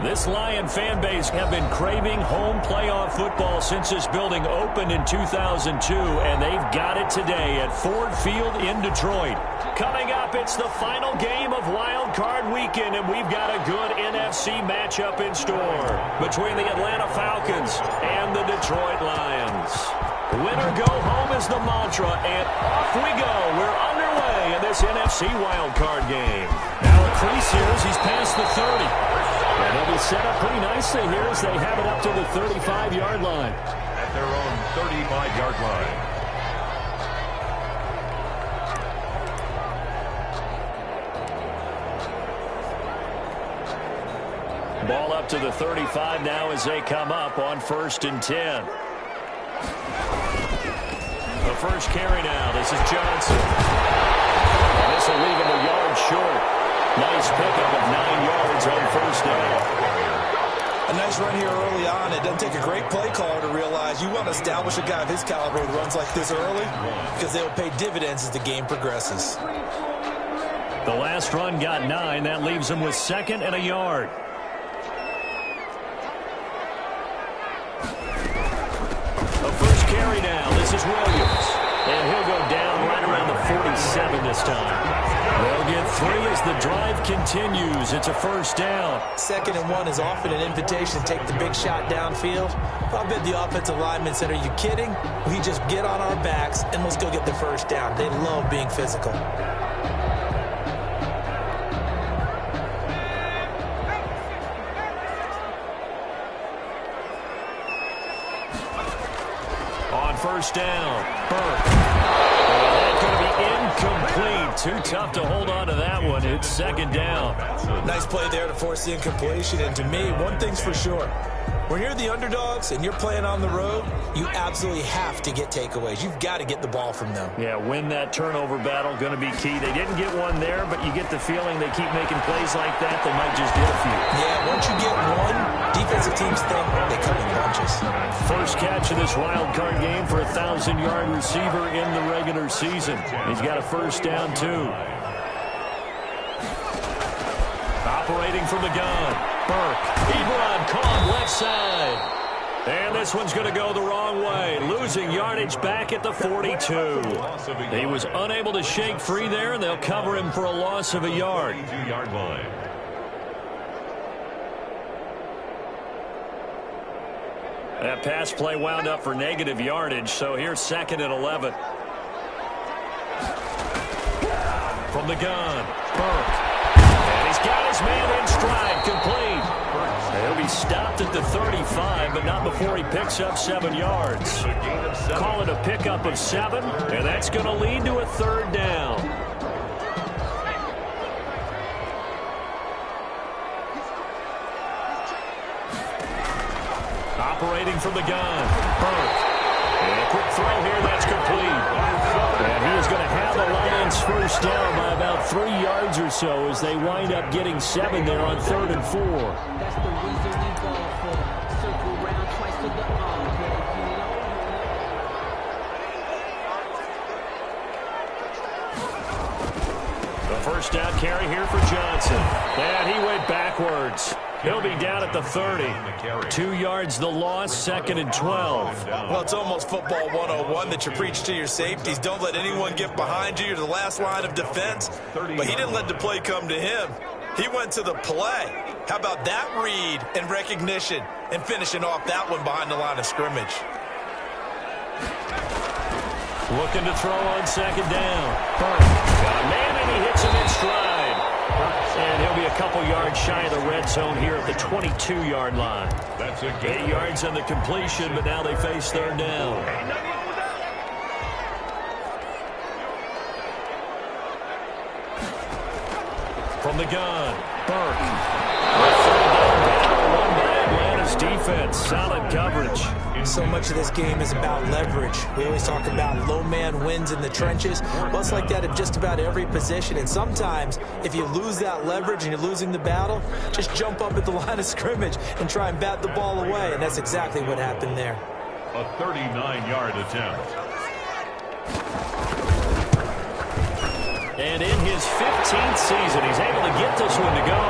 This Lion fan base have been craving home playoff football since this building opened in 2002, and they've got it today at Ford Field in Detroit. Coming up, it's the final game of Wild Card Weekend, and we've got a good NFC matchup in store between the Atlanta Falcons and the Detroit Lions. Win or go home is the mantra, and off we go. We're underway in this NFC Wild Card game. Now a crease here as he's past the 30. And they'll be set up pretty nicely here as they have it up to the 35-yard line. At their own 35-yard line. Ball up to the 35 now as they come up on 1st and 10. The first carry now. This is Johnson. And this will leave him a yard short. Nice pickup of 9 yards on 1st down. A nice run here early on. It doesn't take a great play caller to realize you want to establish a guy of his caliber who runs like this early because they'll pay dividends as the game progresses. The last run got 9. That leaves him with 2nd and a yard. The first carry now. This is Williams. And he'll go down right around the 47 this time. They'll get 3 as the drive continues. It's a 1st down. 2nd and 1 is often an invitation to take the big shot downfield. I bet the offensive linemen said, are you kidding? We just get on our backs and let's go get the 1st down. They love being physical. On 1st down, Burke. That's going to be incomplete. Too tough to hold on to that one. It's 2nd down. Nice play there to force the incompletion. And to me, one thing's for sure. When you're the underdogs and you're playing on the road, you absolutely have to get takeaways. You've got to get the ball from them. Yeah, win that turnover battle, going to be key. They didn't get one there, but you get the feeling they keep making plays like that. They might just get a few. Yeah, once you get one, defensive teams think they come in bunches. First catch of this wild card game for a 1,000-yard receiver in the regular season. He's got a 1st down, too. Operating from the gun, Burke. Ebron caught left side. And this one's going to go the wrong way. Losing yardage back at the 42. He was unable to shake free there, and they'll cover him for a loss of a yard. 42-yard line. That pass play wound up for negative yardage, so here's 2nd and 11. From the gun, Burke. And he's got his man in stride, complete. He'll be stopped at the 35, but not before he picks up 7 yards. Call it a pickup of 7, and that's going to lead to a 3rd down. Operating from the gun, Burke. And a quick throw here, that's complete. And he is going to have the Lions 1st down by about 3 yards or so as they wind up getting 7 there on 3rd and 4. That's the reason we ball for. Circle round twice to the arm. The 1st down carry here for Johnson. And he went backwards. He'll be down at the 30. 2 yards the loss, 2nd and 12. Well, it's almost football 101 that you preach to your safeties. Don't let anyone get behind you. You're the last line of defense. But he didn't let the play come to him. He went to the play. How about that read and recognition and finishing off that one behind the line of scrimmage? Looking to throw on 2nd down. Burke got a man and he hits him in stride. And he'll be a couple yards shy of the red zone here at the 22-yard line. That's a 8 yards on the completion, but now they face 3rd down. From the gun, Burke. Won by Atlanta's defense. Solid coverage. So much of this game is about leverage. We always talk about low man wins in the trenches. Well, it's like that at just about every position. And sometimes, if you lose that leverage and you're losing the battle, just jump up at the line of scrimmage and try and bat the ball away. And that's exactly what happened there. A 39-yard attempt. And in his 15th season, he's able to get this one to go.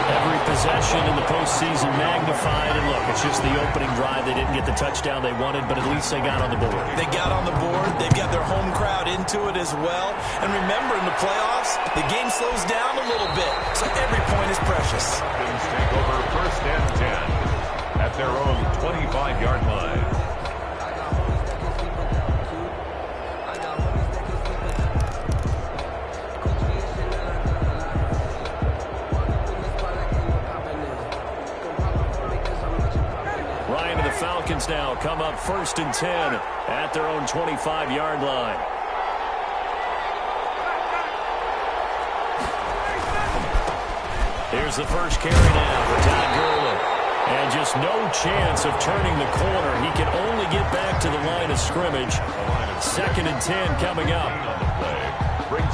Every possession in the postseason magnified, and look, it's just the opening drive. They didn't get the touchdown they wanted, but at least they got on the board. They got on the board. They've got their home crowd into it as well. And remember, in the playoffs, the game slows down a little bit, so every point is precious. Falcons take over 1st and 10 at their own 25-yard line. Falcons now come up 1st and 10 at their own 25-yard line. Here's the first carry now for Todd Gurley. And just no chance of turning the corner. He can only get back to the line of scrimmage. 2nd and 10 coming up.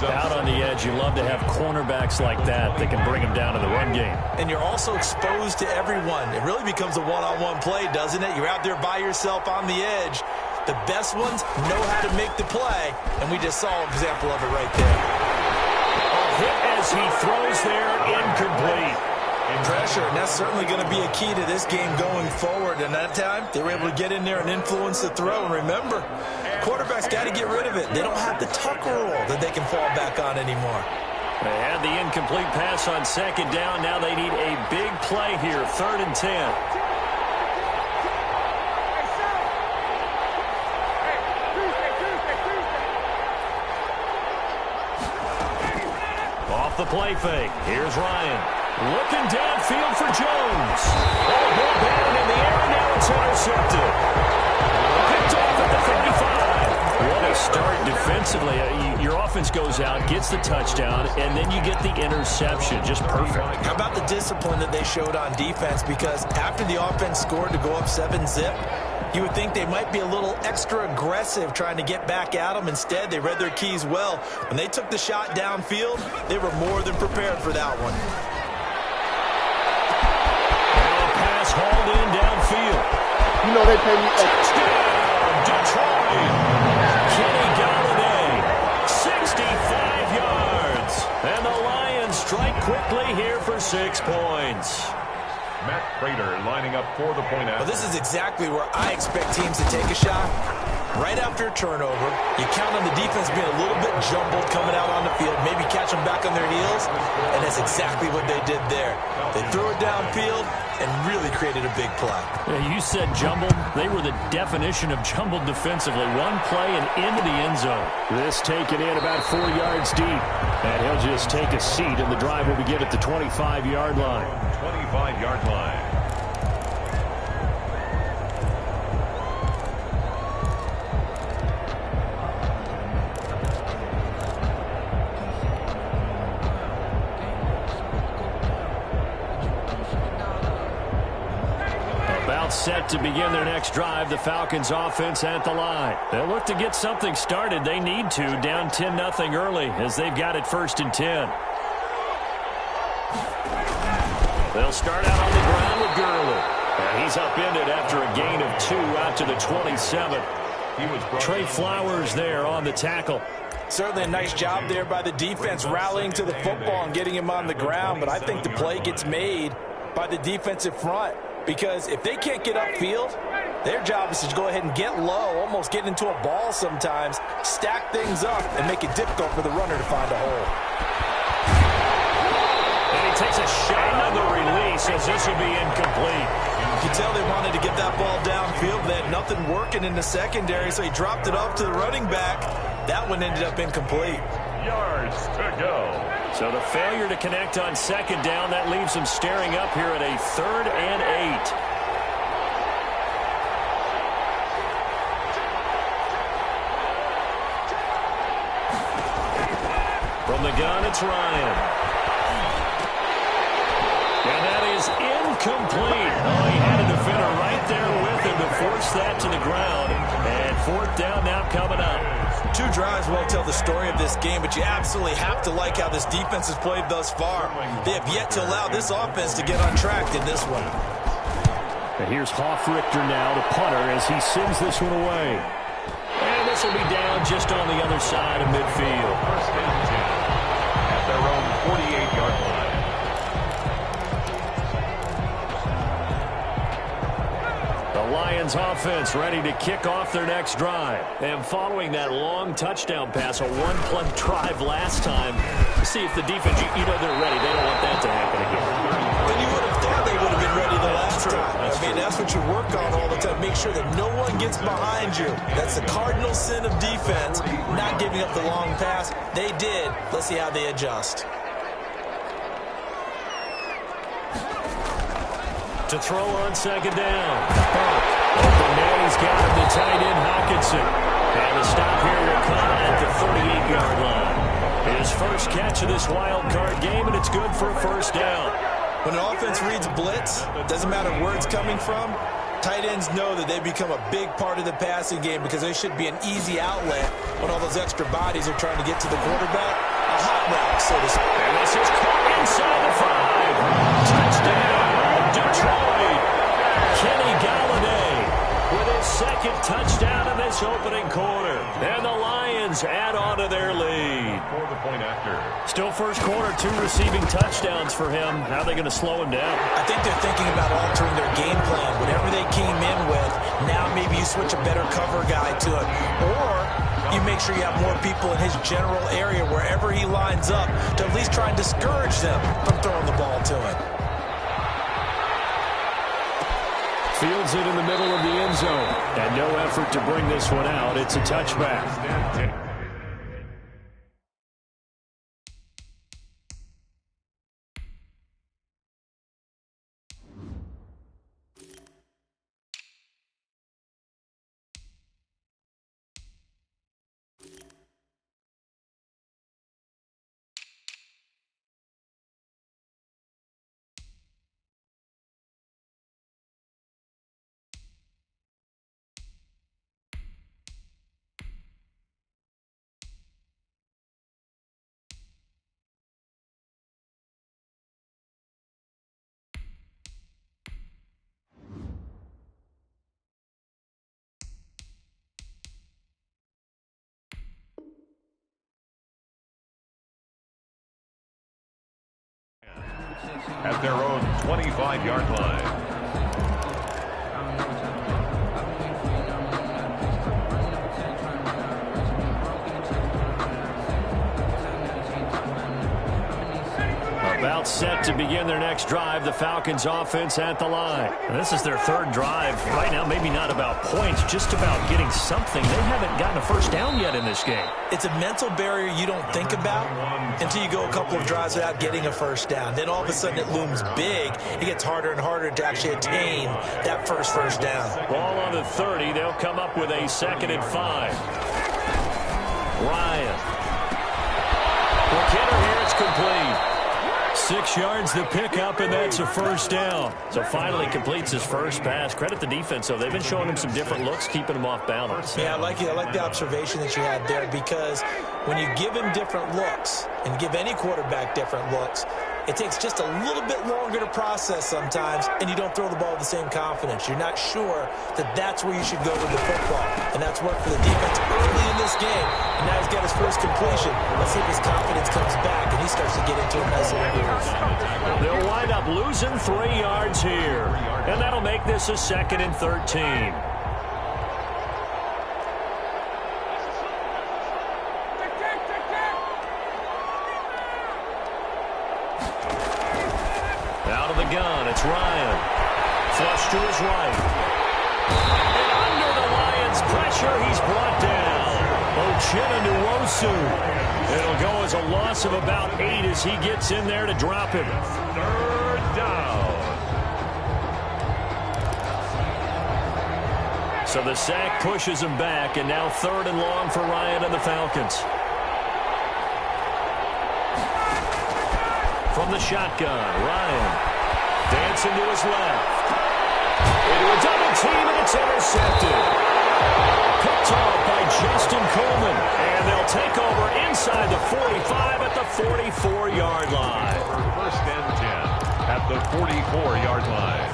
Out on the edge, you love to have cornerbacks like that that can bring them down to the run game. And you're also exposed to everyone. It really becomes a one-on-one play, doesn't it? You're out there by yourself on the edge. The best ones know how to make the play, and we just saw an example of it right there. A hit as he throws there, incomplete. Pressure, and that's certainly going to be a key to this game going forward. And that time, they were able to get in there and influence the throw. And remember, quarterbacks got to get rid of it. They don't have the tuck rule that they can fall back on anymore. They had the incomplete pass on 2nd down. Now they need a big play here, 3rd and 10. Off the play fake. Here's Ryan. Looking downfield for Jones. Ball batted in the air, and now it's intercepted. Picked off at the 35. What a start defensively. Your offense goes out, gets the touchdown, and then you get the interception. Just perfect. How about the discipline that they showed on defense? Because after the offense scored to go up 7-zip, you would think they might be a little extra aggressive trying to get back at them. Instead, they read their keys well. When they took the shot downfield, they were more than prepared for that one. Hauled in downfield. You know they pay me Touchdown, Detroit. Kenny Galladay, 65 yards. And the Lions strike quickly here for 6 points. Matt Prater lining up for the point out. Well, this is exactly where I expect teams to take a shot. Right after a turnover, you count on the defense being a little bit jumbled coming out on the field, maybe catch them back on their heels, and that's exactly what they did there. They threw it downfield and really created a big play. Yeah, you said jumbled. They were the definition of jumbled defensively. One play and into the end zone. This taken in about 4 yards deep. And he'll just take a seat, and the drive will begin at the 25-yard line. 25-yard line. Set to begin their next drive. The Falcons offense at the line. They'll look to get something started. They need to. Down 10-0 early as they've got it 1st and 10. They'll start out on the ground with Gurley. And he's upended after a gain of 2 out to the 27. Trey Flowers there on the tackle. Certainly a nice job there by the defense rallying to the football and getting him on the ground. But I think the play gets made by the defensive front. Because if they can't get upfield, their job is to go ahead and get low, almost get into a ball sometimes, stack things up, and make it difficult for the runner to find a hole. And he takes a shot on the release as this will be incomplete. You can tell they wanted to get that ball downfield. They had nothing working in the secondary, so he dropped it off to the running back. That one ended up incomplete. Yards to go. So the failure to connect on 2nd down, that leaves them staring up here at a 3rd and 8. From the gun, it's Ryan. And that is incomplete. Oh, he had a defender right there with him to force that to the ground. And 4th down now coming up. 2 drives won't tell the story of this game, but you absolutely have to like how this defense has played thus far. They have yet to allow this offense to get on track in this one. And here's Hoffrichter now, the punter, as he sends this one away. And this will be down just on the other side of midfield. 1st and 10 at their own 48-yard line. Lions offense ready to kick off their next drive. And following that long touchdown pass, a one-play drive last time, see if the defense, you know they're ready. They don't want that to happen again. Well, you would have thought they would have been ready the last time. That's what you work on all the time. Make sure that no one gets behind you. That's the cardinal sin of defense, not giving up the long pass. They did. Let's see how they adjust. To throw on second down. Open man, he's got him to tight end Hockenson. And the stop here will come at the 38-yard line. His first catch of this wild card game, and it's good for a first down. When an offense reads blitz, doesn't matter where it's coming from, tight ends know that they become a big part of the passing game because they should be an easy outlet when all those extra bodies are trying to get to the quarterback. A hot route, so to speak. And this is caught inside the 5. Touchdown, Detroit. Kenny Galladay with his second touchdown in this opening quarter. And the Lions add on to their lead. For the point after. Still first quarter, 2 receiving touchdowns for him. How are they going to slow him down? I think they're thinking about altering their game plan. Whatever they came in with, now maybe you switch a better cover guy to it. Or you make sure you have more people in his general area wherever he lines up to at least try and discourage them from throwing the ball to him. Fields it in the middle of the end zone. And no effort to bring this one out. It's a touchback. At their own 25-yard line. About set to begin their next drive, the Falcons offense at the line. And this is their third drive. Right now, maybe not about points, just about getting something. They haven't gotten a first down yet in this game. It's a mental barrier you don't think about until you go a couple of drives without getting a first down. Then all of a sudden it looms big. It gets harder and harder to actually attain that first down. Ball on the 30. They'll come up with a 2nd and 5. Ryan. McKinnon here, it's complete. 6 yards the pickup, and that's a first down. So finally completes his first pass. Credit the defense, though. They've been showing him some different looks, keeping him off balance. Yeah, I like the observation that you had there, because when you give him different looks and give any quarterback different looks, it takes just a little bit longer to process sometimes, and you don't throw the ball with the same confidence. You're not sure that that's where you should go with the football, and that's worked for the defense early in this game, and now he's got his first completion. Let's see if his confidence comes back, and he starts to get into a nice little groove. They'll wind up losing 3 yards here, and that'll make this a 2nd and 13. Out of the gun, it's Ryan. Flush to his right. And under the Lions' pressure, he's brought down. Uchenna-Nwosu. It'll go as a loss of about 8 as he gets in there to drop him. 3rd down. So the sack pushes him back, and now 3rd and long for Ryan and the Falcons. From the shotgun, Ryan dancing to his left. Into a double team, and it's intercepted. Picked off by Justin Coleman. And they'll take over inside the 45 at the 44-yard line. 1st and 10 at the 44-yard line.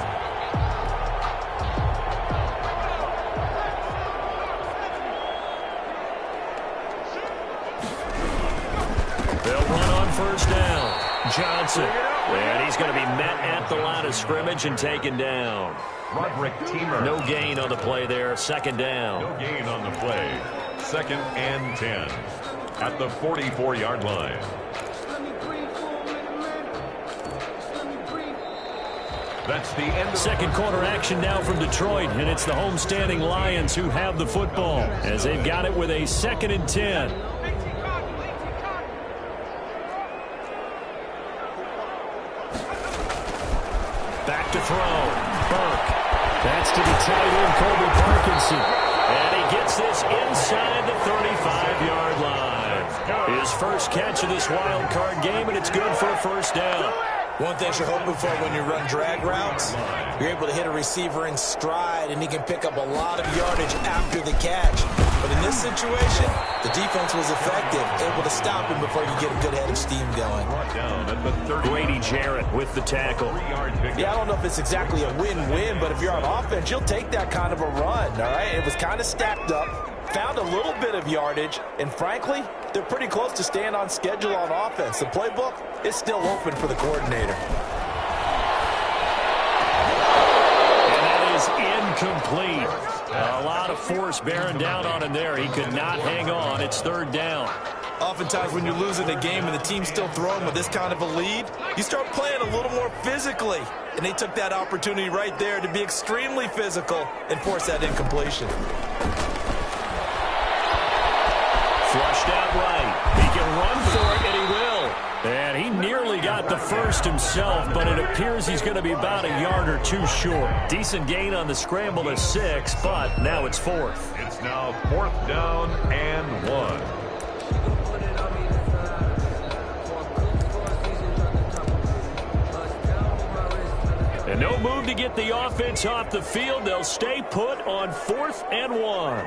They'll run on 1st down. Johnson. And he's going to be met at the line of scrimmage and taken down. No gain on the play there. Second down. No gain on the play. 2nd and 10 at the 44-yard line. That's the end of second quarter action now from Detroit, and it's the homestanding Lions who have the football as they've got it with a 2nd and 10. Back to throw. Burke. That's to the tight end, Colby Parkinson. And he gets this inside the 35-yard line. His first catch of this wild card game, and it's good for a first down. One thing you're hoping for when you run drag routes, you're able to hit a receiver in stride, and he can pick up a lot of yardage after the catch. But in this situation, the defense was effective, able to stop him before you get a good head of steam going. Grady Jarrett with the tackle. Yeah, I don't know if it's exactly a win-win, but if you're on offense, you'll take that kind of a run, all right? It was kind of stacked up, found a little bit of yardage, and frankly, they're pretty close to staying on schedule on offense. The playbook is still open for the coordinator. And that is incomplete. A lot of force bearing down on him there. He could not hang on. It's 3rd down. Oftentimes when you're losing a game and the team's still throwing with this kind of a lead, you start playing a little more physically. And they took that opportunity right there to be extremely physical and force that incompletion. Flushed out right. He can run for it, and he will. And he nearly got the first himself, but it appears he's going to be about a yard or two short. Decent gain on the scramble to 6, but now it's 4th. It's now 4th down and 1. And no move to get the offense off the field. They'll stay put on 4th and 1.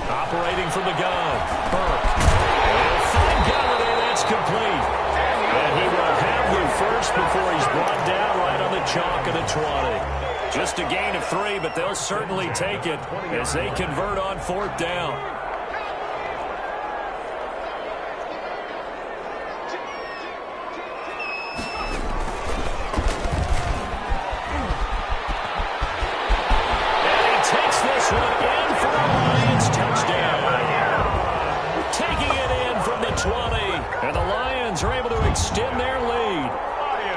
Operating from the gun, Burke. And fine Galladay, that's complete. And he will have the first before he's brought down right on the chalk of the 20. Just a gain of 3, but they'll certainly take it as they convert on 4th down. And he takes this one in for a Lions touchdown. Taking it in from the 20. And the Lions are able to extend their lead.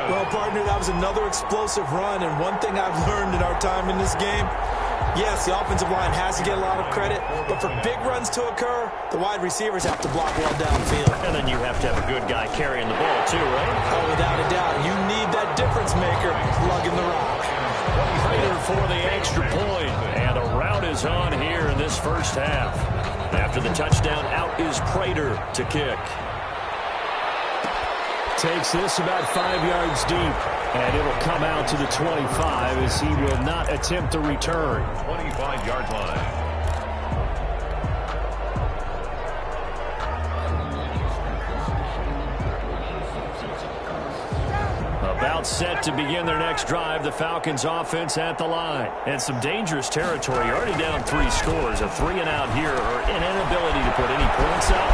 Well, partner, that was another explosive run, and one thing I've learned in our time in this game, yes, the offensive line has to get a lot of credit, but for big runs to occur, the wide receivers have to block well downfield. And then you have to have a good guy carrying the ball, too, right? Oh, without a doubt. You need that difference maker lugging the rock. Prater for the extra point, and a rout is on here in this first half. After the touchdown, out is Prater to kick. Takes this about 5 yards deep, and it'll come out to the 25 as he will not attempt to return. 25-yard line. About set to begin their next drive, the Falcons offense at the line. And some dangerous territory. You're already down 3 scores. A 3-and-out here, or an inability to put any points up.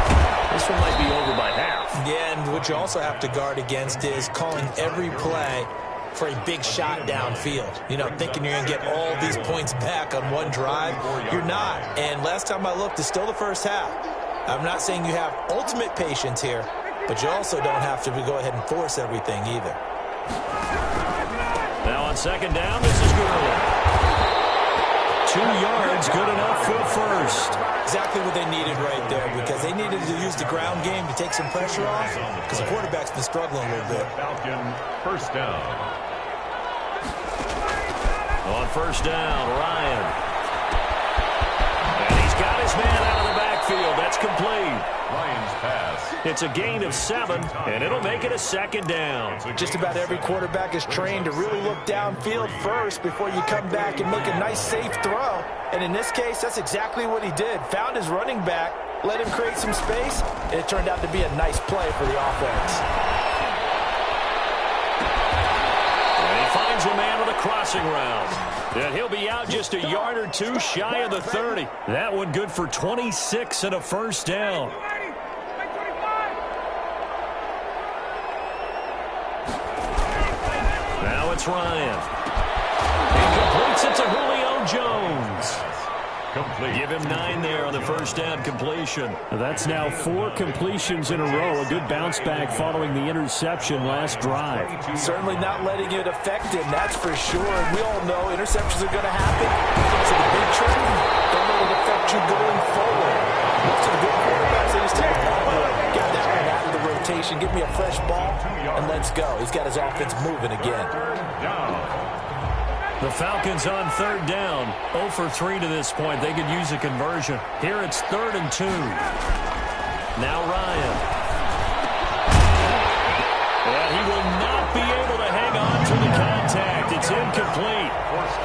This one might be over by half. Yeah, and what you also have to guard against is calling every play for a big shot downfield. You know, thinking you're going to get all these points back on one drive. You're not. And last time I looked, it's still the first half. I'm not saying you have ultimate patience here, but you also don't have to go ahead and force everything either. Now on second down, this is Gurley. 2 yards, good enough for first. Exactly what they needed right there, because they needed to use the ground game to take some pressure off, because the quarterback's been struggling a little bit. Falcon first down. On first down, Ryan. And he's got his man out of the backfield. That's complete. Lions pass. It's a gain of 7, and it'll make it a second down. Just about every quarterback is trained to really look downfield first before you come back and make a nice, safe throw. And in this case, that's exactly what he did. Found his running back, let him create some space, and it turned out to be a nice play for the offense. And he finds a man with a crossing route. And he'll be out just a yard or two shy of the 30. That one good for 26 and a first down. Now it's Ryan. He completes it to Julio Jones. Complete. Give him 9 there on the first down completion. That's now 4 completions in a row. A good bounce back following the interception last drive. Certainly not letting it affect him, that's for sure. And we all know interceptions are going to happen. So the big trick, don't let it affect you going forward. Most of the good quarterbacks, they just take a ball away. Get that one out of the rotation. Give me a fresh ball, and let's go. He's got his offense moving again. The Falcons on third down. 0 for 3 to this point. They could use a conversion. Here it's 3rd and 2. Now Ryan. And he will not be able to hang on to the contact. It's incomplete.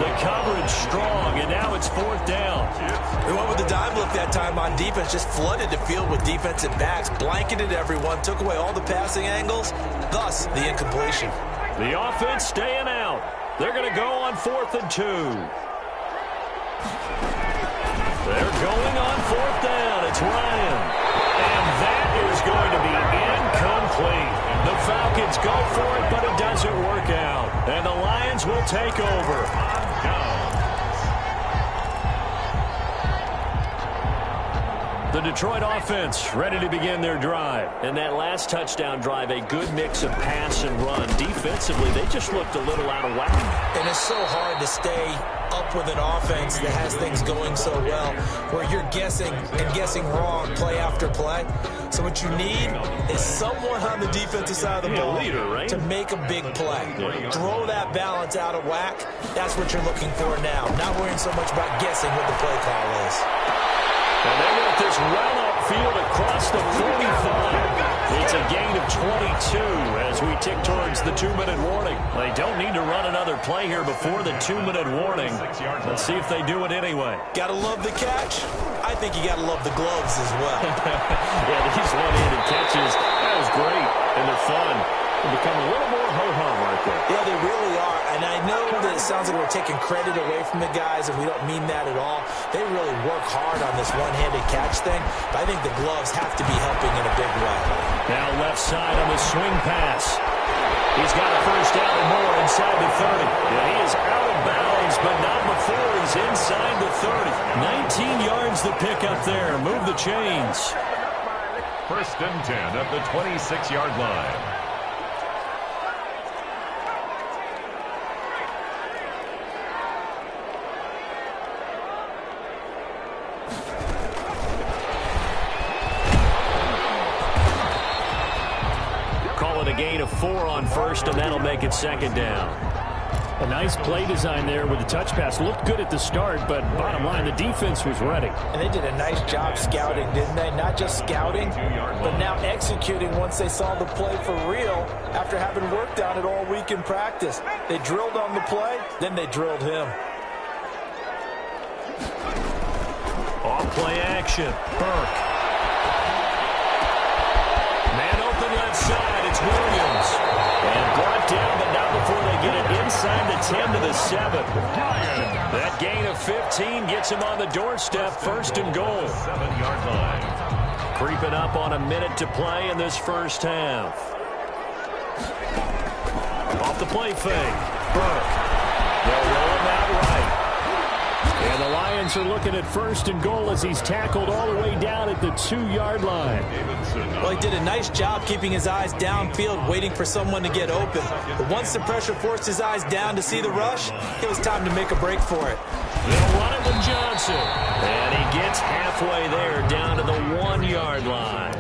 The coverage strong, and now it's 4th down. They went with the dime look that time on defense. Just flooded the field with defensive backs. Blanketed everyone. Took away all the passing angles. Thus, the incompletion. The offense staying out. They're going to go on 4th and 2. They're going on 4th down. It's Ryan. And that is going to be incomplete. The Falcons go for it, but it doesn't work out. And the Lions will take over. The Detroit offense ready to begin their drive. And that last touchdown drive, a good mix of pass and run. Defensively, they just looked a little out of whack. And it's so hard to stay up with an offense that has things going so well, where you're guessing and guessing wrong play after play. So what you need is someone on the defensive side of the ball to make a big play. Throw that balance out of whack. That's what you're looking for now. Not worrying so much about guessing what the play call is. And they want this well upfield across the 45. It's a gain of 22 as we tick towards the 2-minute warning. They don't need to run another play here before the 2-minute warning. Let's see if they do it anyway. Gotta love the catch. I think you gotta love the gloves as well. Yeah, these one-handed catches, that was great, and they're fun. They become a little more ho-hum right there. Yeah, they really are. And I know that it sounds like we're taking credit away from the guys, and we don't mean that at all. They really work hard on this one-handed catch thing, but I think the gloves have to be helping in a big way. Now left side on the swing pass. He's got a first down and more inside the 30. Yeah, he is out of bounds, but not before he's inside the 30. 19 yards to pick up there. Move the chains. 1st and 10 at the 26-yard line. A gain of 4 on first, and that'll make it 2nd down. A nice play design there with the touch pass. Looked good at the start, but bottom line, the defense was ready. And they did a nice job scouting, didn't they? Not just scouting, but now executing once they saw the play for real after having worked on it all week in practice. They drilled on the play, then they drilled him. Off play action. Burke. Left side, it's Williams. And brought down, but not before they get it inside the 10 to the 7. That gain of 15 gets him on the doorstep, 1st and goal. 7-yard line. Creeping up on a minute to play in this first half. Off the play fake. Burke. They'll roll him out right. And the Lions are looking at 1st and goal as he's tackled all the way down at the 2-yard line. Well, he did a nice job keeping his eyes downfield, waiting for someone to get open. But once the pressure forced his eyes down to see the rush, it was time to make a break for it. They'll run it with Johnson. And he gets halfway there, down to the 1-yard line.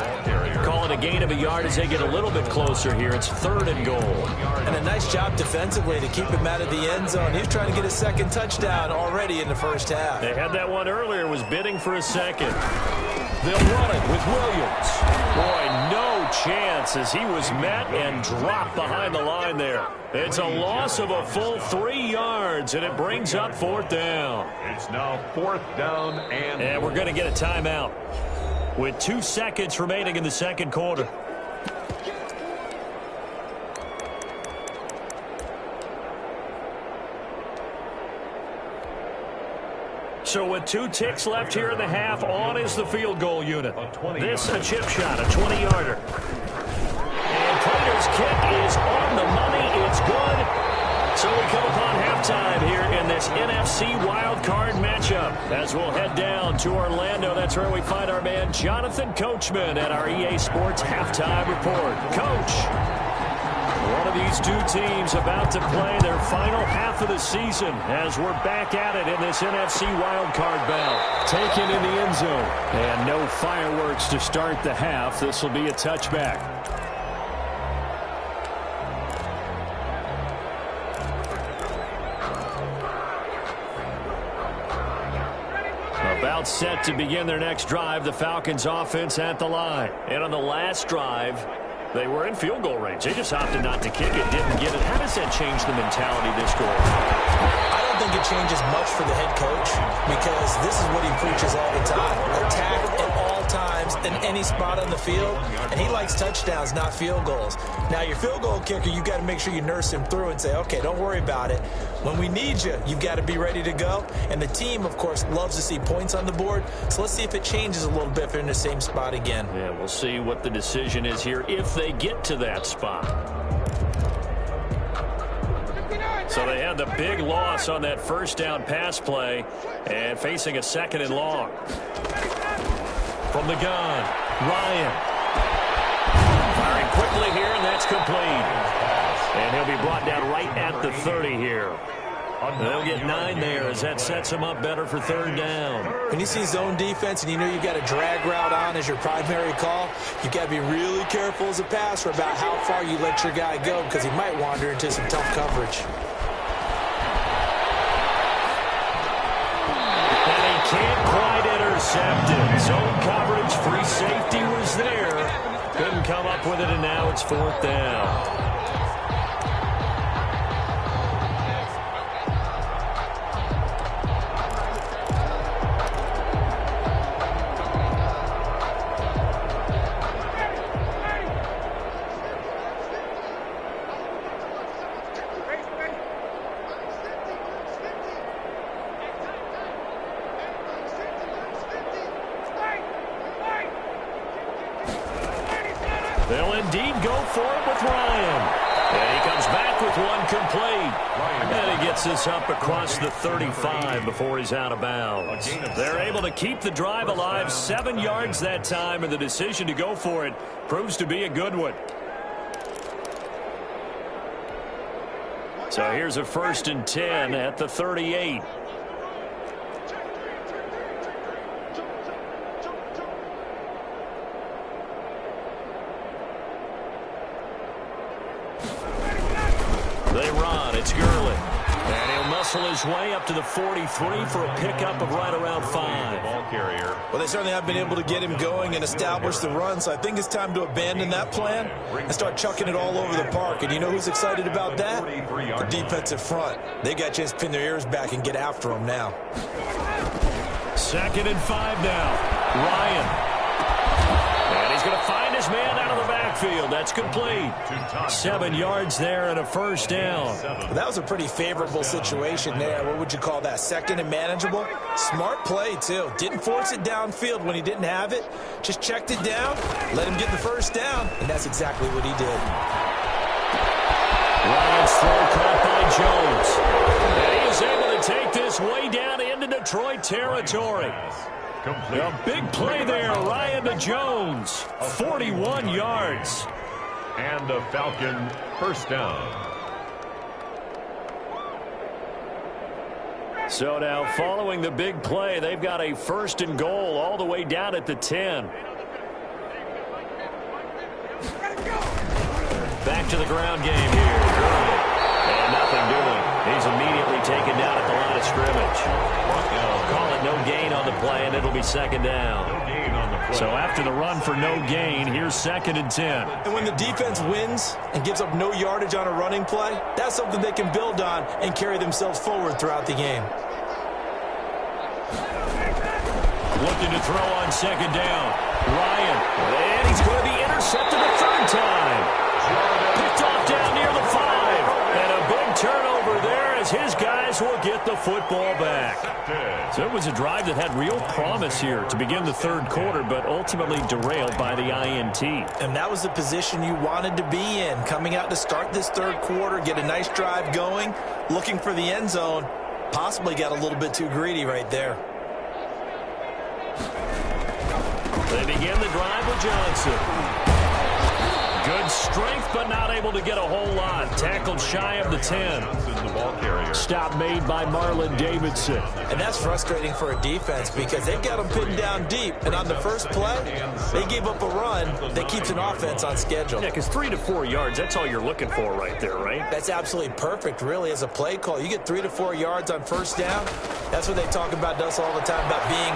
Call it a gain of a yard as they get a little bit closer here. It's 3rd and goal. And a nice job defensively to keep him out of the end zone. He was trying to get a 2nd touchdown already in the first half. They had that one earlier, was bidding for a 2nd. They'll run it with Williams. Boy, no chance as he was met and dropped behind the line there. It's a loss of a full 3 yards, and it brings up 4th down. It's now 4th down and we're going to get a timeout with 2 seconds remaining in the 2nd quarter. So with 2 ticks left here in the half, on is the field goal unit. This a chip shot, a 20-yarder. And Prater's kick is on the money. It's good. So we come upon halftime here in this NFC wildcard matchup. As we'll head down to Orlando, that's where we find our man Jonathan Coachman at our EA Sports Halftime Report. Coach, one of these 2 teams about to play their final half of the season as we're back at it in this NFC wildcard battle. Taken in the end zone. And no fireworks to start the half. This will be a touchback. About set to begin their next drive, the Falcons offense at the line. And on the last drive, they were in field goal range. They just opted not to kick it, didn't get it. How does that change the mentality this goal? I don't think it changes much for the head coach because this is what he preaches all the time. Attack at all times in any spot on the field, and he likes touchdowns, not field goals. Now, your field goal kicker, you got to make sure you nurse him through and say, okay, don't worry about it. When we need you, you've got to be ready to go. And the team, of course, loves to see points on the board. So let's see if it changes a little bit if they're in the same spot again. Yeah, we'll see what the decision is here if they get to that spot. So they had the big loss on that first down pass play and facing a 2nd and long. From the gun, Ryan. Firing quickly here, and that's complete. And he'll be brought down right at the 30 here. They'll get 9 there as that sets him up better for 3rd down. When you see zone defense and you know you've got a drag route on as your primary call, you've got to be really careful as a passer about how far you let your guy go because he might wander into some tough coverage. And he can't quite intercept it. Zone coverage, free safety was there. Couldn't come up with it, and now it's 4th down. They'll indeed go for it with Ryan. And he comes back with one complete. And he gets this up across the 35 before he's out of bounds. They're able to keep the drive alive, 7 yards that time, and the decision to go for it proves to be a good one. So here's a 1st and 10 at the 38. They run. It's Gurley. And he'll muscle his way up to the 43 for a pickup of right around 5. Ball carrier. Well, they certainly have been able to get him going and establish the run, so I think it's time to abandon that plan and start chucking it all over the park. And you know who's excited about that? The defensive front. They got a chance to pin their ears back and get after him now. 2nd and 5 now. Ryan. And he's going to find his man out of the backfield. That's complete. 7 yards there and a 1st down. Well, that was a pretty favorable situation there. What would you call that? 2nd and manageable? Smart play, too. Didn't force it downfield when he didn't have it. Just checked it down, let him get the 1st down, and that's exactly what he did. Ryan's throw caught by Jones. And he is able to take this way down into Detroit territory. A big play there, Ryan to Jones. 41 yards. And a Falcon 1st down. So now following the big play, they've got a 1st and goal all the way down at the 10. Back to the ground game here. And nothing doing. He's immediately taken down at the line of scrimmage. Call it no gain on the play, and it'll be 2nd down. No gain on the play. So after the run for no gain, here's 2nd and 10. And when the defense wins and gives up no yardage on a running play, that's something they can build on and carry themselves forward throughout the game. Looking to throw on 2nd down. Ryan, and he's going to be intercepted a 3rd time. Picked off down near the 5. And a big turnover there as his guys Falcons will get the football back. So it was a drive that had real promise here to begin the third quarter, but ultimately derailed by the INT. And that was the position you wanted to be in, coming out to start this third quarter, get a nice drive going, looking for the end zone. Possibly got a little bit too greedy right there. They begin the drive with Johnson. Good strength, but not able to get a whole lot. Tackled shy of the 10. Stop made by Marlon Davidson. And that's frustrating for a defense because they've got them pinned down deep. And on the first play, they gave up a run that keeps an offense on schedule. Yeah, because 3 to 4 yards, that's all you're looking for right there, right? That's absolutely perfect, really, as a play call. You get 3 to 4 yards on first down. That's what they talk about us all the time, about being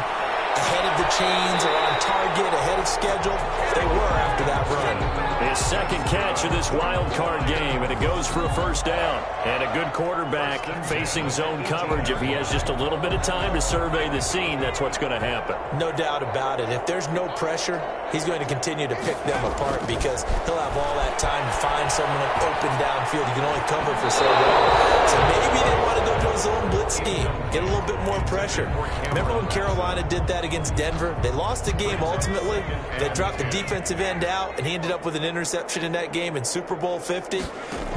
ahead of the chains or on target, ahead of schedule. They were after that run. His second catch of this wild card game, and it goes for a first down. And a good quarterback facing zone coverage. If he has just a little bit of time to survey the scene, that's what's going to happen. No doubt about it. If there's no pressure, he's going to continue to pick them apart because he'll have all that time to find someone open downfield. He can only cover for so long. So maybe they want to go to a zone blitz scheme, get a little bit more pressure. Remember when Carolina did that against Denver? They lost the game ultimately. They dropped the defensive end out, and he ended up with an interception in that game in Super Bowl 50.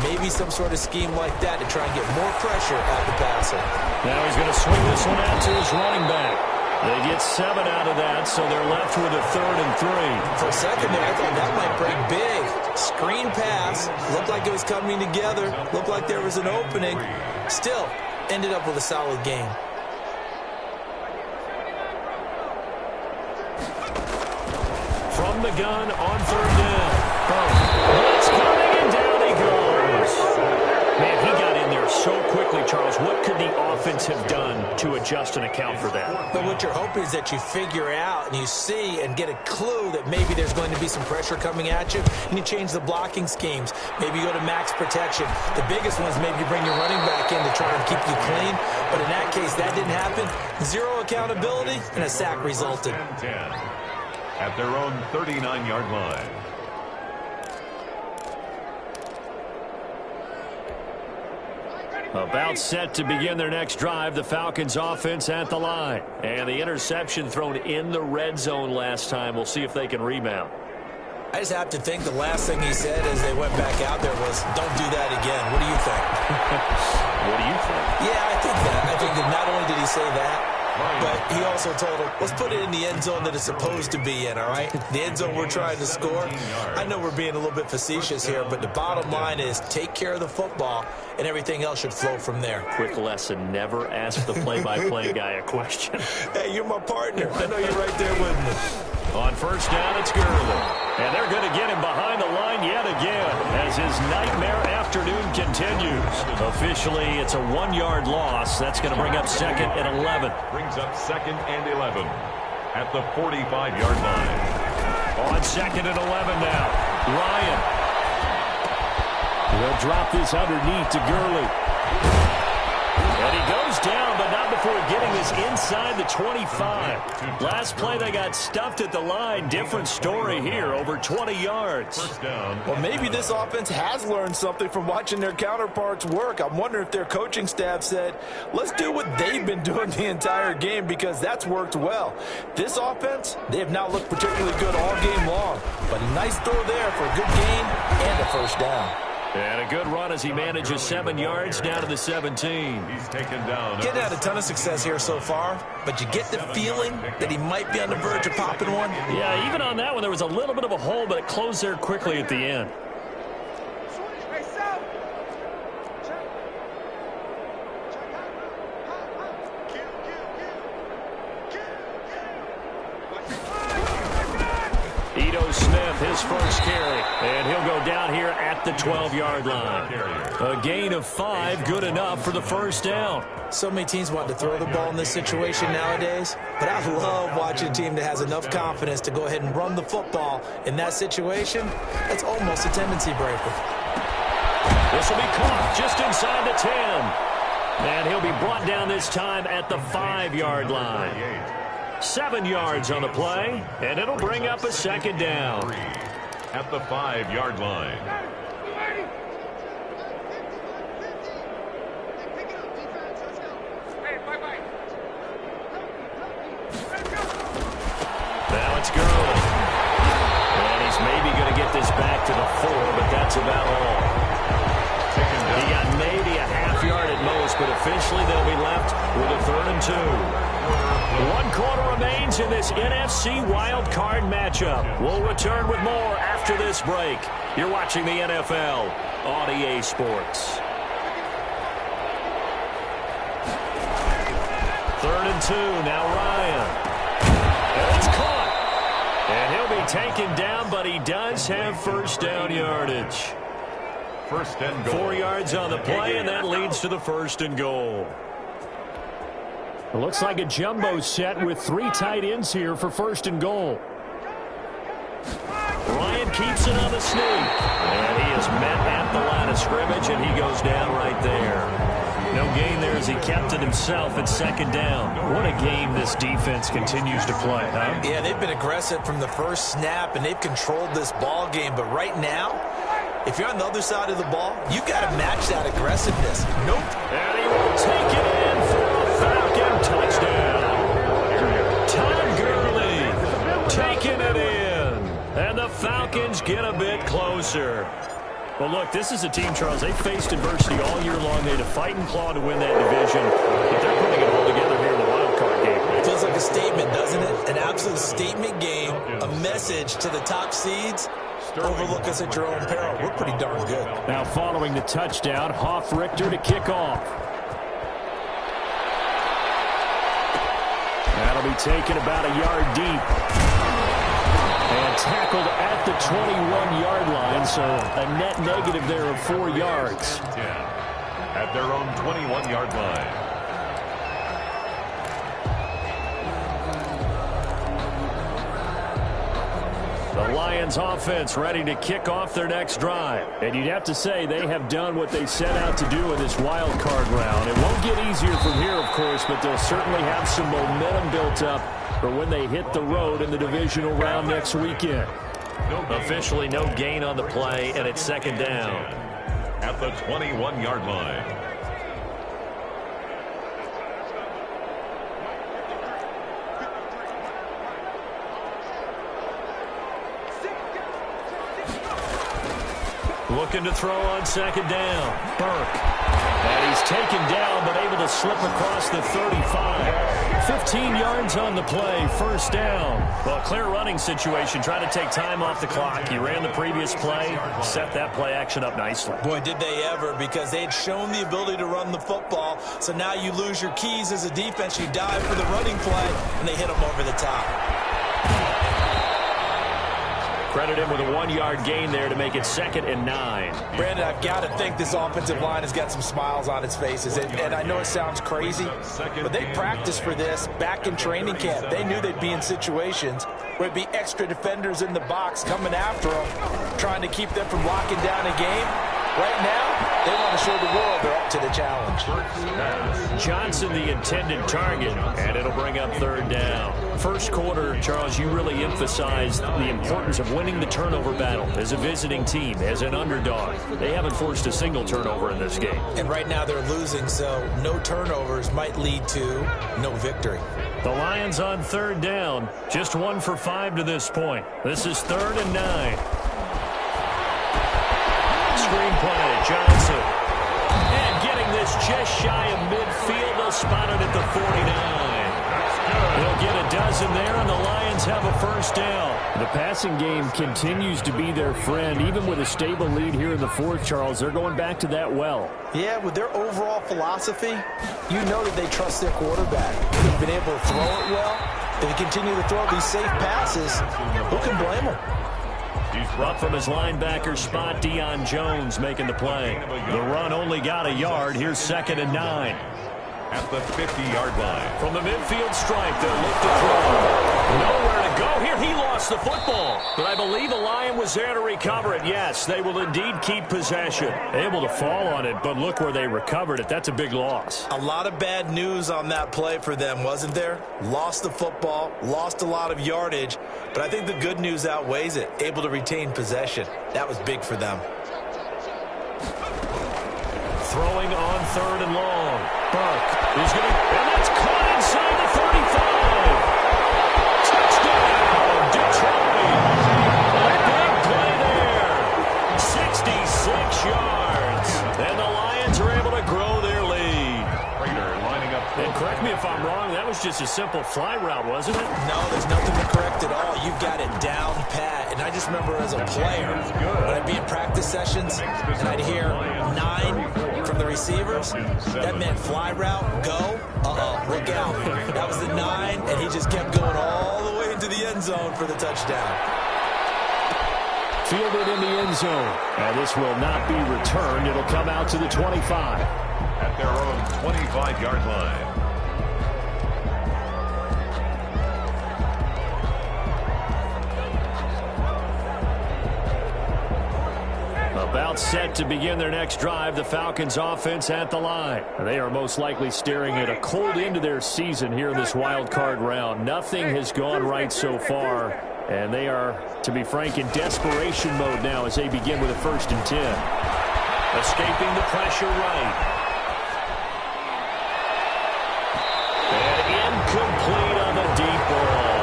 Maybe some sort of scheme like that to try and get more pressure at the passer. Now he's going to swing this one out to his running back. They get 7 out of that, so they're left with a 3rd and 3. For a second there, I thought that might break big. Screen pass. Looked like it was coming together. Looked like there was an opening. Still, ended up with a solid game. From the gun on 3rd down. Blitz coming, and down he goes. Man, he got in there so quickly, Charles. What could the offense have done to adjust and account for that? But what you're hoping is that you figure out and you see and get a clue that maybe there's going to be some pressure coming at you, and you change the blocking schemes. Maybe you go to max protection. The biggest one is maybe you bring your running back in to try and keep you clean. But in that case, that didn't happen. 0 accountability, and a sack resulted. 10 at their own 39-yard line. About set to begin their next drive, the Falcons offense at the line. And the interception thrown in the red zone last time. We'll see if they can rebound. I just have to think the last thing he said as they went back out there was, don't do that again. What do you think? What do you think? Yeah, I think that. I think that not only did he say that, but he also told him, let's put it in the end zone that it's supposed to be in, all right? The end zone we're trying to score. I know we're being a little bit facetious here, but the bottom line is take care of the football, and everything else should flow from there. Quick lesson, never ask the play-by-play guy a question. Hey, you're my partner. I know you're right there with me. On first down, it's Gurley. And they're going to get him behind the line yet again as his nightmare afternoon continues. Officially, it's a 1-yard loss. That's going to bring up 2nd and 11. Brings up 2nd and 11 at the 45-yard line. On 2nd and 11 now. Ryan. They'll drop this underneath to Gurley. And he goes down, but not before getting this inside the 25. Last play, they got stuffed at the line. Different story here, over 20 yards. First down. Well, maybe this offense has learned something from watching their counterparts work. I'm wondering if their coaching staff said, let's do what they've been doing the entire game because that's worked well. This offense, they have not looked particularly good all game long. But a nice throw there for a good gain and a first down. And a good run as he manages 7 yards down to the 17. He's taken down. Getting had a ton of success here so far, but you get the feeling that he might be on the verge of popping one. Yeah, even on that one, there was a little bit of a hole, but it closed there quickly at the end. Smith, his first carry, and he'll go down here at the 12-yard line. A gain of 5, good enough for the first down. So many teams want to throw the ball in this situation nowadays, but I love watching a team that has enough confidence to go ahead and run the football in that situation. That's almost a tendency breaker. This will be caught just inside the 10, and he'll be brought down this time at the 5-yard line. 7 yards on the play, and it'll bring up a second down. At the 5-yard line. it's Gurley. And he's maybe going to get this back to the 4, but that's about all. He got maybe a half yard at most, but officially they'll be left with a 3rd and 2. 1 quarter remains in this NFC wild card matchup. We'll return with more after this break. You're watching the NFL on EA Sports. 3rd and 2, now Ryan. And it's caught. And he'll be taken down, but he does have first down yardage. 1st and goal. 4 yards on the play, and that leads to the 1st and goal. It looks like a jumbo set with 3 tight ends here for 1st and goal. Ryan keeps it on the sneak. And he is met at the line of scrimmage, and he goes down right there. No gain there as he kept it himself at 2nd down. What a game this defense continues to play, huh? Yeah, they've been aggressive from the first snap, and they've controlled this ball game. But right now, if you're on the other side of the ball, you got to match that aggressiveness. Nope. And he will take it in for a Falcon touchdown. Todd Gurley taking it in. And the Falcons get a bit closer. Well, look, this is a team, Charles, they faced adversity all year long. They had to fight and claw to win that division, but they're putting it all together here in the wild card game. It feels like a statement, doesn't it? An absolute statement game, a message to the top seeds. Overlook us at your own peril. We're pretty darn good. Now following the touchdown, Hoff-Richter to kick off. That'll be taken about a yard deep. And tackled at the 21-yard line, so a net negative there of 4 yards. At their own 21-yard line. The Lions offense ready to kick off their next drive. And you'd have to say they have done what they set out to do in this wild card round. It won't get easier from here, of course, but they'll certainly have some momentum built up for when they hit the road in the divisional round next weekend. Officially no gain on the play, and it's 2nd down. At the 21-yard line. Looking to throw on 2nd down. Burke. And he's taken down, but able to slip across the 35. 15 yards on the play, 1st down. Well, clear running situation, trying to take time off the clock. He ran the previous play, set that play action up nicely. Boy, did they ever, because they had shown the ability to run the football. So now you lose your keys as a defense. You dive for the running play, and they hit them over the top. Credit him with a 1-yard gain there to make it 2nd and 9. Brandon, I've got to think this offensive line has got some smiles on its faces. And I know it sounds crazy, but they practiced for this back in training camp. They knew they'd be in situations where it'd be extra defenders in the box coming after them, trying to keep them from locking down a game. Right now, they want to show the world they're up to the challenge. Johnson, the intended target, and it'll bring up 3rd down. First quarter, Charles, you really emphasized the importance of winning the turnover battle as a visiting team, as an underdog. They haven't forced a single turnover in this game. And right now they're losing, so no turnovers might lead to no victory. The Lions on 3rd down, just 1 for 5 to this point. This is 3rd and 9. Screenplay, Johnson. And getting this just shy of midfield. They'll spot it at the 49. They'll get a dozen there, and the Lions have a 1st down. The passing game continues to be their friend. Even with a stable lead here in the 4th, Charles, they're going back to that well. Yeah, with their overall philosophy, you know that they trust their quarterback. They've been able to throw it well. If they continue to throw these safe passes, who can blame them? Up from his linebacker spot, Deion Jones making the play. The run only got a yard. Here's 2nd and 9. At the 50-yard line. From the midfield stripe, they'll look to throw. Nowhere to go here. He lost the football. But I believe the Lion was there to recover it. Yes, they will indeed keep possession. Able to fall on it, but look where they recovered it. That's a big loss. A lot of bad news on that play for them, wasn't there? Lost the football, lost a lot of yardage, but I think the good news outweighs it. Able to retain possession. That was big for them. Throwing on 3rd and long. Burke is going to, and that's caught inside the 35. Touchdown, just a simple fly route, wasn't it? No, there's nothing to correct at all. You've got it down pat. And I just remember as a player, when I'd be in practice sessions, and I'd hear 9 from the receivers, that meant fly route, go, look out. That was the 9, and he just kept going all the way into the end zone for the touchdown. Fielded in the end zone. And this will not be returned. It'll come out to the 25. At their own 25-yard line. About set to begin their next drive, the Falcons offense at the line. They are most likely staring at a cold end to their season here in this wild card round. Nothing has gone right so far, and they are, to be frank, in desperation mode now as they begin with a 1st and 10. Escaping the pressure right. And incomplete on the deep ball.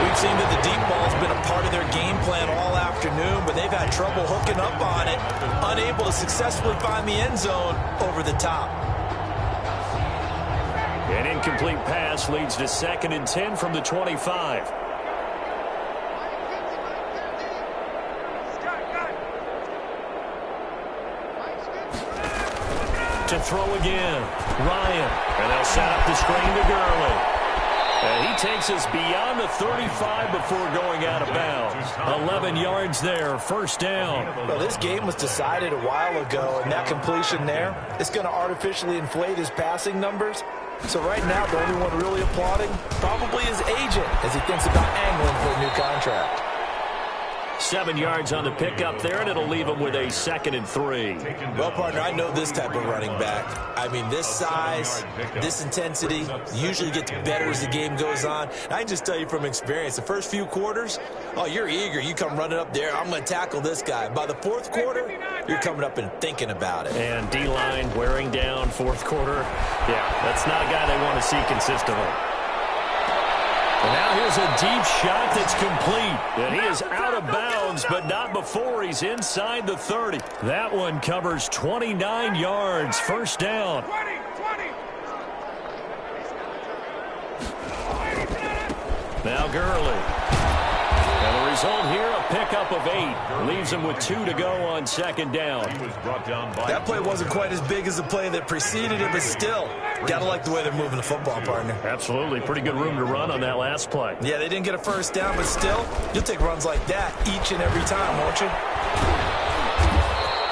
We've seen that the deep ball's been a part of their game plan all afternoon, but they've had trouble hooking up on it, unable to successfully find the end zone over the top. An incomplete pass leads to 2nd and 10 from the 25. To throw again, Ryan, and they'll set up the screen to Gurley. And he takes us beyond the 35 before going out of bounds. 11 yards there, 1st down. Well, this game was decided a while ago, and that completion there is going to artificially inflate his passing numbers. So right now, the only one really applauding probably his agent as he thinks about angling for a new contract. 7 yards on the pickup there, and it'll leave him with a 2nd and 3. Well, partner, I know this type of running back. I mean, this size, this intensity usually gets better as the game goes on. And I can just tell you from experience, the first few quarters, oh, you're eager. You come running up there, I'm going to tackle this guy. By the 4th quarter, you're coming up and thinking about it. And D-line wearing down 4th quarter. Yeah, that's not a guy they want to see consistently. And now here's a deep shot that's complete. And he is out of bounds, but not before he's inside the 30. That one covers 29 yards. 1st down. Now Gurley. And the result here, a pickup of 8. Leaves him with 2 to go on 2nd down. That play wasn't quite as big as the play that preceded it, but still, got to like the way they're moving the football, partner. Absolutely. Pretty good room to run on that last play. Yeah, they didn't get a 1st down, but still, you'll take runs like that each and every time, won't you?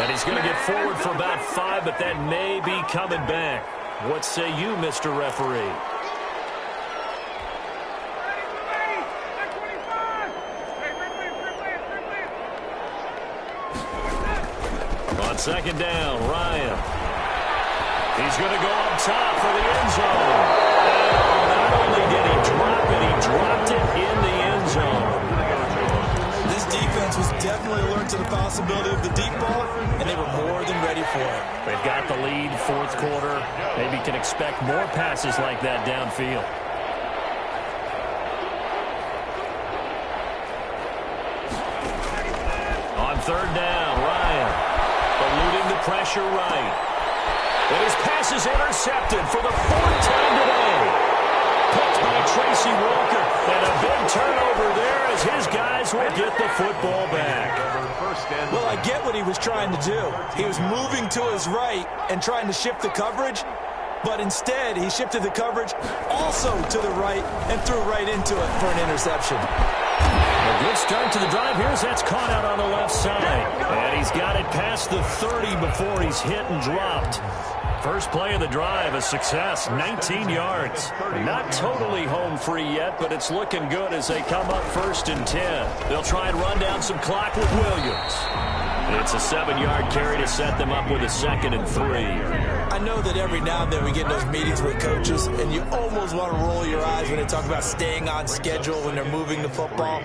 And he's going to get forward for about 5, but that may be coming back. What say you, Mr. Referee? On 2nd down, Ryan. He's going to go up top for the end zone. And not only did he drop it, he dropped it in the end zone. This defense was definitely alert to the possibility of the deep ball, and they were more than ready for it. They've got the lead, 4th quarter. Maybe can expect more passes like that downfield. On 3rd down, Ryan. Eluding the pressure right. And his pass is intercepted for the 4th time today. Picked by Tracy Walker. And a big turnover there as his guys will get the football back. Well, I get what he was trying to do. He was moving to his right and trying to shift the coverage. But instead, he shifted the coverage also to the right and threw right into it for an interception. A good start to the drive here as that's caught out on the left side. And he's got it past the 30 before he's hit and dropped. First play of the drive, a success, 19 yards. Not totally home free yet, but it's looking good as they come up 1st and 10. They'll try and run down some clock with Williams. It's a 7-yard carry to set them up with a 2nd and 3. I know that every now and then we get in those meetings with coaches, and you almost want to roll your eyes when they talk about staying on schedule when they're moving the football.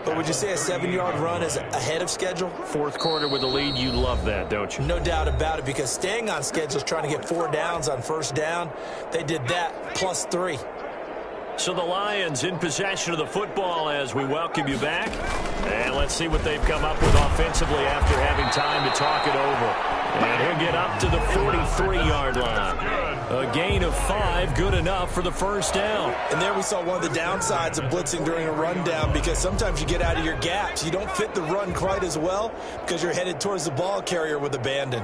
But would you say a 7-yard run is ahead of schedule? 4th quarter with the lead, you love that, don't you? No doubt about it, because staying on schedule is trying to get 4 downs on 1st down. They did that plus 3. So the Lions in possession of the football as we welcome you back. And let's see what they've come up with offensively after having time to talk it over. And he'll get up to the 43-yard line. A gain of 5, good enough for the first down. And there we saw one of the downsides of blitzing during a rundown, because sometimes you get out of your gaps. You don't fit the run quite as well because you're headed towards the ball carrier with abandon.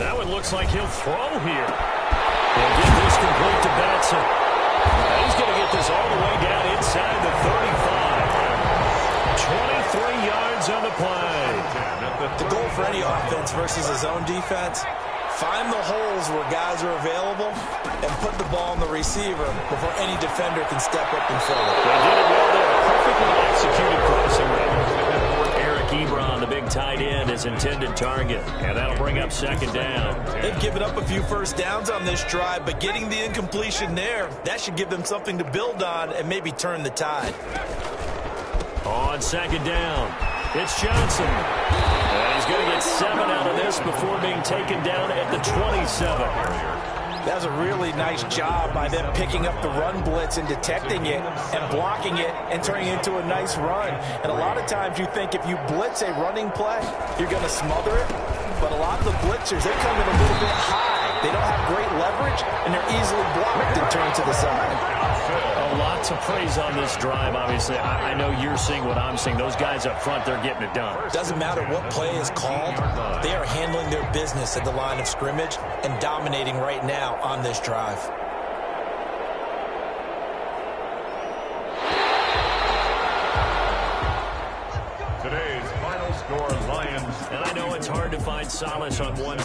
That one looks like he'll throw here. He'll get this complete to Batson. He's going to get this all the way down inside the 35. 23 yards on the play. The goal for any offense versus his own defense: find the holes where guys are available and put the ball on the receiver before any defender can step up and fill it. They did it well there. Perfectly executed crossing route. Eric Ebron, the big tight end, is intended target, and that'll bring up second down. They've given up a few first downs on this drive, but getting the incompletion there, that should give them something to build on and maybe turn the tide. On second down, it's Johnson. And he's going to get 7 out of this before being taken down at the 27. That was a really nice job by them picking up the run blitz and detecting it and blocking it and turning it into a nice run. And a lot of times you think if you blitz a running play, you're going to smother it. But a lot of the blitzers, they come in a little bit high. They don't have great leverage, and they're easily blocked and turned to the side. A lot to praise on this drive, obviously. I know you're seeing what I'm seeing. Those guys up front, they're getting it done. Doesn't matter what play is called. They are handling their business at the line of scrimmage and dominating right now on this drive. Today's final score, Lions. And I know it's hard to find solace on one